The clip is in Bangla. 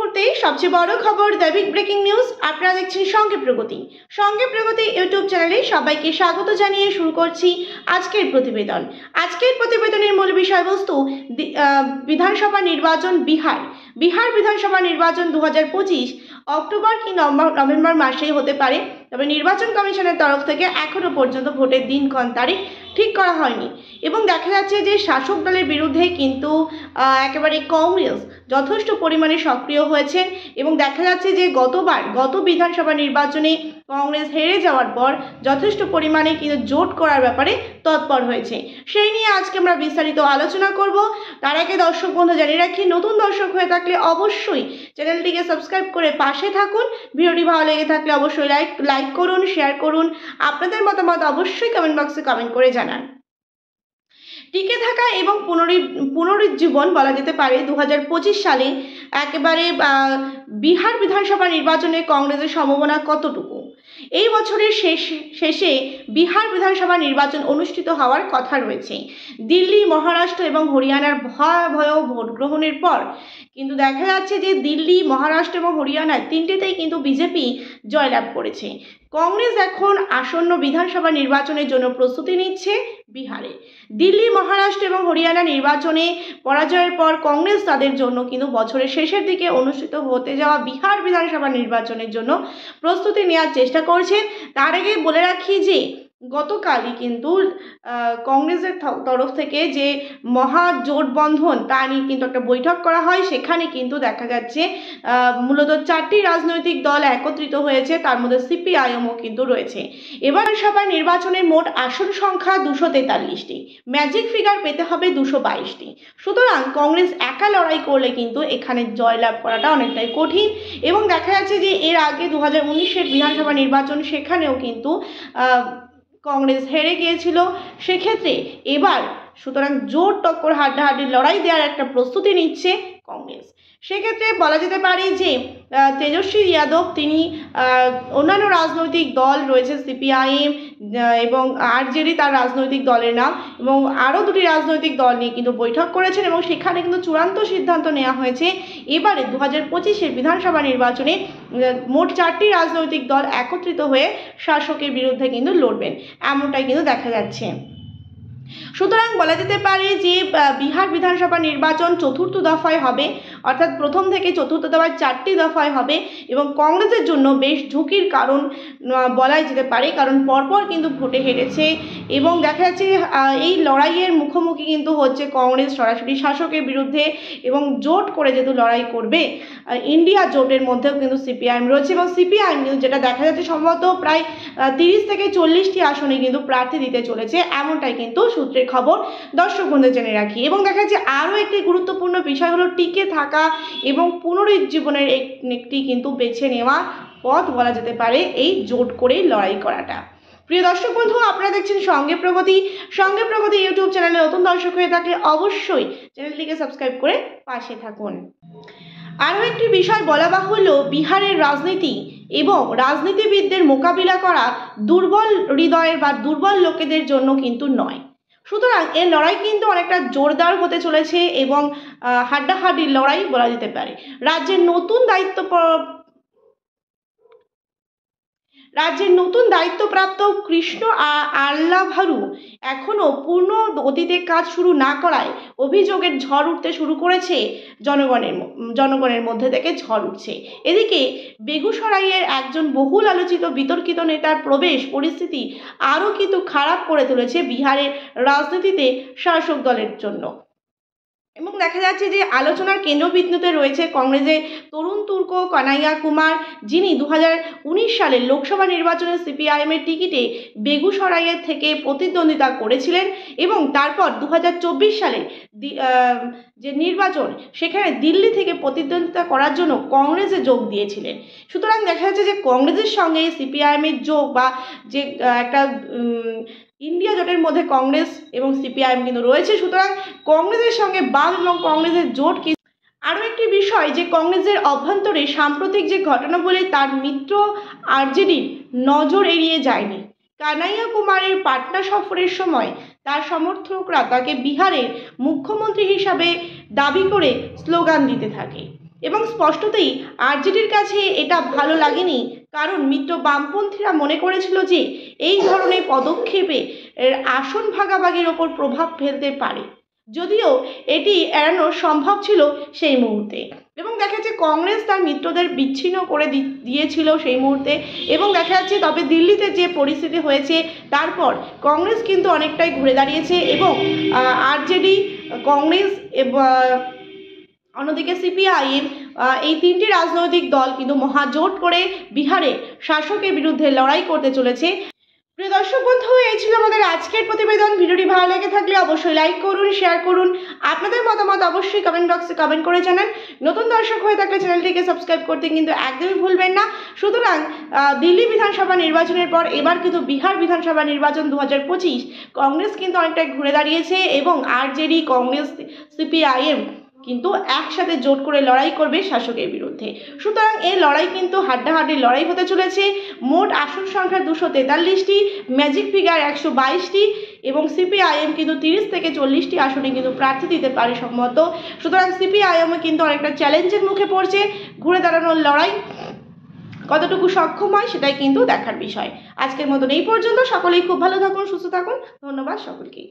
মুহূর্তে সবচেয়ে বড় খবর দৈবিক ব্রেকিং নিউজ। আপনারা দেখছেন সঙ্গে প্রগতি। সঙ্গে প্রগতি ইউটিউব চ্যানেলে সবাইকে স্বাগত জানিয়ে শুরু করছি আজকের প্রতিবেদন। আজকের প্রতিবেদনের মূল বিষয়বস্তু বিধানসভা নির্বাচন বিহার বিধানসভা নির্বাচন 2025 অক্টোবর কি নভেম্বর মাসেই হতে পারে। তবে নির্বাচন কমিশনের তরফ থেকে এখনো পর্যন্ত ভোটের দিনক্ষণ তারিখ ঠিক করা হয়নি এবং দেখা যাচ্ছে যে শাসক দলের বিরুদ্ধে কিন্তু একেবারে কংগ্রেস যথেষ্ট পরিমাণে সক্রিয় হয়েছে এবং দেখা যাচ্ছে যে গত বিধানসভা নির্বাচনে কংগ্রেস হেরে যাওয়ার পর যথেষ্ট পরিমাণে কিন্তু জোট করার ব্যাপারে তৎপর হয়েছে। সেই নিয়ে আজকে আমরা বিস্তারিত আলোচনা করব। তার আগে দর্শক বন্ধু জানিয়ে রাখি, নতুন দর্শক হয়ে থাকলে অবশ্যই চ্যানেলটিকে সাবস্ক্রাইব করে পাশে থাকুন। ভিডিওটি ভালো লেগে থাকলে অবশ্যই লাইক করুন, শেয়ার করুন। আপনাদের মতামত অবশ্যই কমেন্ট বক্সে কমেন্ট করে জানান। টিকে থাকা এবং পুনরুজ্জীবন বলা যেতে পারে 2025 সালে একেবারে বিহার বিধানসভা নির্বাচনে কংগ্রেসের সম্ভাবনা কতটুকু। এই বছরের শেষে বিহার বিধানসভা নির্বাচন অনুষ্ঠিত হওয়ার কথা রয়েছে। দিল্লি, মহারাষ্ট্র এবং হরিয়ানার ভয়াবহ ভোট গ্রহণের পর কিন্তু দেখা যাচ্ছে যে দিল্লি, মহারাষ্ট্র এবং হরিয়ানার তিনটেতেই কিন্তু বিজেপি জয়লাভ করেছে। কংগ্রেস এখন আসন্ন বিধানসভা নির্বাচনের জন্য প্রস্তুতি নিচ্ছে বিহারে। দিল্লি, মহারাষ্ট্র এবং হরিয়ানা নির্বাচনে পরাজয়ের পর কংগ্রেস তাদের জন্য কিন্তু বছরের শেষের দিকে অনুষ্ঠিত হতে যাওয়া বিহার বিধানসভা নির্বাচনের জন্য প্রস্তুতি নেওয়ার চেষ্টা করছে। তার আগে বলে রাখি যে গতকালই কিন্তু কংগ্রেসের তরফ থেকে যে মহাজোটবন্ধন তা নিয়ে কিন্তু একটা বৈঠক করা হয়। সেখানে কিন্তু দেখা যাচ্ছে মূলত 4টি রাজনৈতিক দল একত্রিত হয়েছে, তার মধ্যে সিপিআইএমও কিন্তু রয়েছে। এবার সভা নির্বাচনের মোট আসন সংখ্যা 243টি, ম্যাজিক ফিগার পেতে হবে 222টি। সুতরাং কংগ্রেস একা লড়াই করলে কিন্তু এখানে জয়লাভ করাটা অনেকটাই কঠিন এবং দেখা যাচ্ছে যে এর আগে 2019-এর বিধানসভা নির্বাচন সেখানেও কিন্তু কংগ্রেস হেরে গিয়েছিল। সেক্ষেত্রে এবার সুতরাং জোর টক্কর হাড্ডাহাড্ডি লড়াই দেওয়ার একটা প্রস্তুতি নিচ্ছে কংগ্রেস। সেক্ষেত্রে বলা যেতে পারে যে তেজস্বী যাদব তিনি অন্যান্য রাজনৈতিক দল রয়েছে সিপিআইএম এবং আরজেডি তার রাজনৈতিক দলের নাম, এবং আরও দুটি রাজনৈতিক দল নিয়ে কিন্তু বৈঠক করেছেন এবং সেখানে কিন্তু চূড়ান্ত সিদ্ধান্ত নেওয়া হয়েছে এবারে 2025-এর বিধানসভা নির্বাচনে মোট 4টি রাজনৈতিক দল একত্রিত হয়ে শাসকের বিরুদ্ধে কিন্তু লড়বেন, এমনটাই কিন্তু দেখা যাচ্ছে। সুতরাং বলা যেতে পারে যে বিহার বিধানসভা নির্বাচন চতুর্থ দফায় হবে, অর্থাৎ প্রথম থেকে চতুর্থ দফায় 4টি দফায় হবে এবং কংগ্রেসের জন্য বেশ ঝুঁকির কারণ বলাই যেতে পারে, কারণ পরপর কিন্তু ভোটে হেরেছে এবং দেখা যাচ্ছে এই লড়াইয়ের মুখোমুখি কিন্তু হচ্ছে কংগ্রেস সরাসরি শাসকের বিরুদ্ধে এবং জোট করে যেহেতু লড়াই করবে, ইন্ডিয়া জোটের মধ্যেও কিন্তু সিপিআইএম রয়েছে এবং সিপিআইএম কিন্তু যেটা দেখা যাচ্ছে সম্ভবত প্রায় 30 থেকে 40টি আসনে কিন্তু প্রার্থী দিতে চলেছে, এমনটাই কিন্তু সূত্রের খবর। দর্শক বন্ধু জেনে রাখি এবং দেখা যাচ্ছে আরও একটি গুরুত্বপূর্ণ বিষয় হলো টিকে থাকা এবং পুনরুজ্জীবনের একটি কিন্তু বেছে নেওয়া পথ বলা যেতে পারে এই জোট করে লড়াই করাটা। প্রিয় দর্শক বন্ধু, আপনারা দেখছেন সঙ্গে প্রগতি ইউটিউব চ্যানেলে নতুন দর্শক হয়ে থাকলে অবশ্যই চ্যানেলটিকে সাবস্ক্রাইব করে পাশে থাকুন। আরও একটি বিষয় বলা বাহুল্য, বিহারের রাজনীতি এবং রাজনীতিবিদদের মোকাবিলা করা দুর্বল হৃদয়ের বা দুর্বল লোকেদের জন্য কিন্তু নয়। সুতরাং এর লড়াই কিন্তু অনেকটা জোরদার হতে চলেছে এবং হাড্ডাহাড্ডি লড়াই বলা যেতে পারে। রাজ্যের নতুন দায়িত্বপ্রাপ্ত কৃষ্ণ আল্লাভারু এখনও পূর্ণ গতিতে কাজ শুরু না করায় অভিযোগের ঝড় উঠতে শুরু করেছে, জনগণের মধ্যে থেকে ঝড় উঠছে। এদিকে বেগুসরাইয়ের একজন বহুল আলোচিত বিতর্কিত নেতার প্রবেশ পরিস্থিতি আরও কিন্তু খারাপ করে তুলেছে বিহারের রাজনীতিতে শাসক দলের জন্য এবং দেখা যাচ্ছে যে আলোচনার কেন্দ্রবিন্দুতে রয়েছে কংগ্রেসের তরুণ তুর্ক কানাইয়া কুমার, যিনি 2019 সালের লোকসভা নির্বাচনে সিপিআইএমের টিকিটে বেগুসরাইয়ের থেকে প্রতিদ্বন্দ্বিতা করেছিলেন এবং তারপর 2024 সালে যে নির্বাচন সেখানে দিল্লি থেকে প্রতিদ্বন্দ্বিতা করার জন্য কংগ্রেসে যোগ দিয়েছিলেন। সুতরাং দেখা যাচ্ছে যে কংগ্রেসের সঙ্গে সিপিআইএমের যোগ বা যে একটা ইন্ডিয়া জোটের মধ্যে কংগ্রেস এবং সিপিআইএম কিন্তু রয়েছে। সুতরাং কংগ্রেসের সঙ্গে বাম এবং কংগ্রেসের জোট কি আরও একটি বিষয় যে কংগ্রেসের অভ্যন্তরে সাম্প্রতিক যে ঘটনাবলী তার মিত্র আরজেডির নজর এড়িয়ে যায়নি। কানাইয়া কুমারের পাটনা সফরের সময় তার সমর্থকরা তাকে বিহারের মুখ্যমন্ত্রী হিসাবে দাবি করে স্লোগান দিতে থাকে এবং স্পষ্টতই আরজেডির কাছে এটা ভালো লাগেনি, কারণ মিত্র বামপন্থীরা মনে করেছিল যে এই ধরনের পদক্ষেপে আসন ভাগাভাগির ওপর প্রভাব ফেলতে পারে, যদিও এটি এড়ানো সম্ভব ছিল সেই মুহূর্তে। এবং দেখা যাচ্ছে কংগ্রেস তার মিত্রদের বিচ্ছিন্ন করে দিয়েছিল সেই মুহূর্তে। এবং দেখা যাচ্ছে তবে দিল্লিতে যে পরিস্থিতি হয়েছে তারপর কংগ্রেস কিন্তু অনেকটাই ঘুরে দাঁড়িয়েছে এবং আরজেডি, কংগ্রেস অন্যদিকে সিপিআইএম, এই তিনটি রাজনৈতিক দল কিন্তু মহাজোট করে বিহারে শাসকের বিরুদ্ধে লড়াই করতে চলেছে। প্রিয় দর্শক বন্ধু, এই ছিল আমাদের আজকের প্রতিবেদন। ভিডিওটি ভালো লেগে থাকলে অবশ্যই লাইক করুন, শেয়ার করুন, আপনাদের মতামত অবশ্যই কমেন্ট বক্সে কমেন্ট করে জানান। নতুন দর্শক হয়ে থাকলে চ্যানেলটিকে সাবস্ক্রাইব করতে কিন্তু একদমই ভুলবেন না। সুতরাং দিল্লি বিধানসভা নির্বাচনের পর এবার কিন্তু বিহার বিধানসভা নির্বাচন 2025 কংগ্রেস কিন্তু অনেকটাই ঘুরে দাঁড়িয়েছে এবং আরজেডি, কংগ্রেস, সিপিআইএম কিন্তু একসাথে জোট করে লড়াই করবে শাসকের বিরুদ্ধে। সুতরাং এই লড়াই কিন্তু হাড্ডাহাড্ডি লড়াই হতে চলেছে। মোট আসন সংখ্যা 243টি, ম্যাজিক ফিগার 122টি এবং সিপিআইএম কিন্তু 30 থেকে 40টি আসনে কিন্তু প্রার্থী দিতে পারে সম্ভবত। সুতরাং সিপিআইএমও কিন্তু অনেকটা চ্যালেঞ্জের মুখে পড়ছে। ঘুরে দাঁড়ানোর লড়াই কতটুকু সক্ষম হয় সেটাই কিন্তু দেখার বিষয়। আজকের মতন এই পর্যন্ত। সকলেই খুব ভালো থাকুন, সুস্থ থাকুন। ধন্যবাদ সকলকেই।